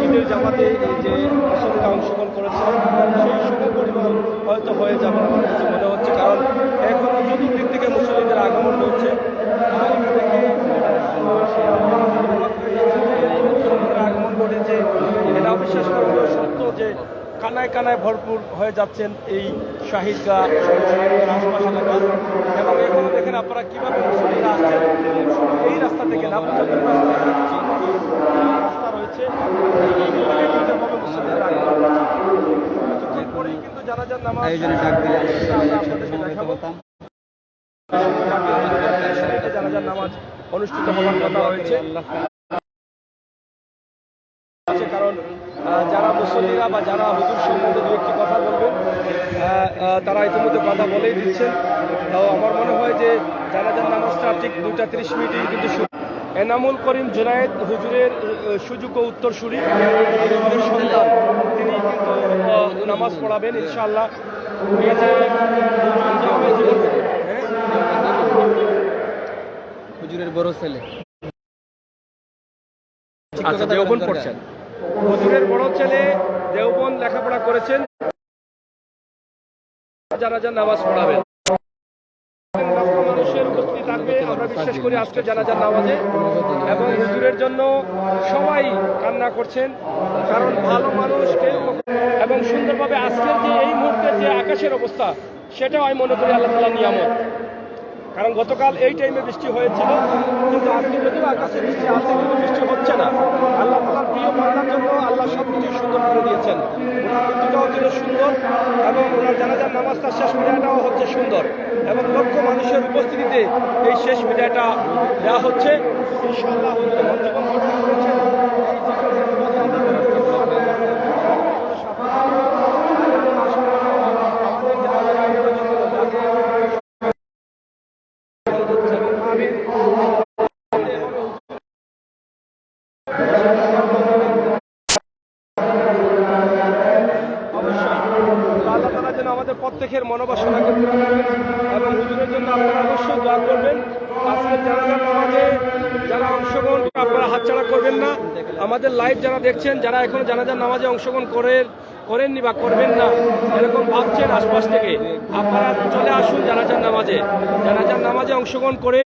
ঈদের জামাতে এই যে মুসল্লিরা অংশগ্রহণ করেছে সেই সময় পরিমাণ হয়তো হয়ে যাবে আমার কাছে মনে হচ্ছে, কারণ এখনও চতুর্দিক থেকে মুসল্লিদের আগমন হচ্ছে। মুসল্লিদের আগমন ঘটেছে, এটা অবিশ্বাস করলেও সত্য যে কানায় কানায় ভরপুর হয়ে যাচ্ছেন এই শাহিদগাহ আশপাশ এলাকা। এবং এখানে দেখেন আপনারা কীভাবে মুসল্লিরা আসছেন, এই রাস্তা থেকে না রাস্তা রয়েছে মুসল্লিদের আগমন পরেই কিন্তু জানাজার নামাজ জানাজার নামাজ অনুষ্ঠিত হওয়ার কথা হয়েছে। কারণ যারা মুসল্লিরা বা যারা হুজুর সম্বন্ধে দু একটি কথা বলবেন তারা ইতিমধ্যে কথা বলেই দিচ্ছেন। আমার মনে হয় যে জানাজার নামাজটা ঠিক 2টা 30 মিনিটই কিন্তু এনামুল করিম জুনায়েদ হুজুরের সুযোগ্য উত্তরসূরি, হুজুরের সন্তান, তিনি কিন্তু নামাজ পড়াবেন ইনশাআল্লাহ। হুজুরের বড় ছেলে আচ্ছা দেওবন্দ পড়ছেন, হুজুরের বড় ছেলে দেওবন্দ লেখাপড়া করেছেন, জানাজার নামাজ পড়াবেন। মানুষের উপস্থিতি থাকবে আমরা বিশ্বাস করি আজকে জানাজার নামাজে, এবং হুজুরের জন্য সবাই কান্না করছেন, কারণ ভালো মানুষ কেউ এবং সুন্দরভাবে আজকের যে এই মুহূর্তের যে আকাশের অবস্থা সেটাও আমি মনে করি আল্লাহ তাআলার নিয়ামত। কারণ গতকাল এই টাইমে বৃষ্টি হয়েছিল, কিন্তু আজকে যদিও আকাশে বৃষ্টি আছে কিন্তু বৃষ্টি হচ্ছে না। আল্লাহ তাআলার প্রিয় বান্দার জন্য আল্লাহ সব কিছু সুন্দর করে দিয়েছেন। ওনার মৃত্যুটাও ছিল সুন্দর এবং ওনার জানাজার নামাজটা শেষ বিদায়টাও হচ্ছে সুন্দর, এবং লক্ষ মানুষের উপস্থিতিতে এই শেষ বিদায়টা দেওয়া হচ্ছে ইনশাআল্লাহ। জীবন গঠন করেছেন আমাদের প্রত্যেকের মনোবাসনা করতে পারবেন, এবং হুজুরের জন্য আপনারা অবশ্যই দোয়া করবেন। আজকে জানাজার নামাজে যারা অংশগ্রহণ আপনারা হাতছাড়া করবেন না। আমাদের লাইভ যারা দেখছেন, যারা এখন জানাজার নামাজে অংশগ্রহণ করেননি বা করবেন না এরকম ভাবছেন আশপাশ থেকে, আপনারা চলে আসুন জানাজার নামাজে অংশগ্রহণ করে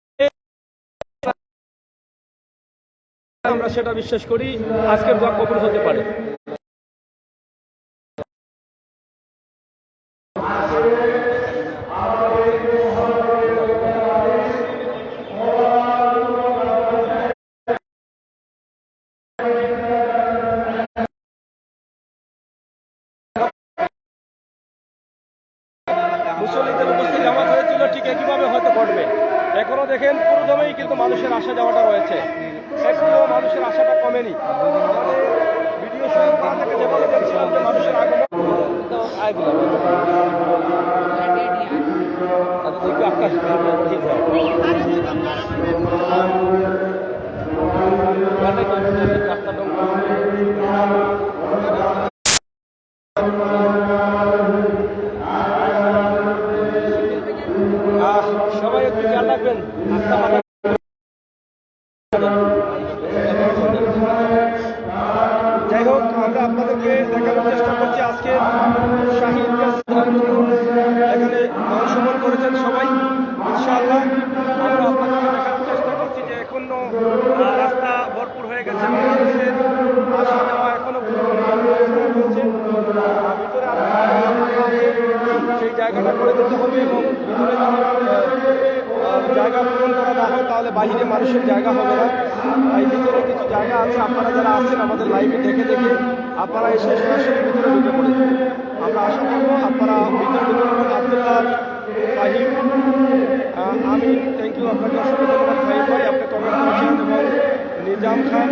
আমরা সেটা বিশ্বাস করি আজকের দোয়া কবুল হতে পারে। মুসল্লিদের উপস্থিত জামাত হয়েছিল ঠিক একইভাবে হয়তো ঘটবে। এখনো দেখেন পুরোদমেই কিন্তু মানুষের আসা যাওয়াটা রয়েছে, এখনো মানুষের আশাটা কমেনি। ভিডিও শুরু করা থেকে যেভাবে দেখছিলাম যে মানুষের আগমন সবাই একটু খেয়াল রাখবেন। যাই হোক, আমরা আপনাদেরকে দেখানোর চেষ্টা করছি আজকে শাহিদ এখানে অংশগ্রহণ করেছেন সবাই ইনশাআল্লাহ। আমরা আপনাদেরকে দেখানোর চেষ্টা করছি যে এখনো রাস্তা ভরপুর হয়ে গেছে, মানুষের আসা যাওয়া এখনো রয়েছে, ভিতরে সেই জায়গাটা করে দিতে হবে, এবং ভিতরে জায়গা পূরণ করা না হয় তাহলে বাহিরে মানুষের জায়গা হবে না। এই ভিতরে কিছু জায়গা আছে, আপনারা যারা আসছেন আমাদের লাইভে দেখে আপনারা এসে সরাসরি ভিতরে ঢুকে পড়ে। আমরা আশা করবো আপনারা ভিতরে আব্দুল্লাহ ফাহিম, আমি থ্যাংক ইউ আপনাকে অসংখ্য ধন্যবাদ ফাহিম ভাই, আপনি কমেন্ট করেছেন, এবং নিজাম খান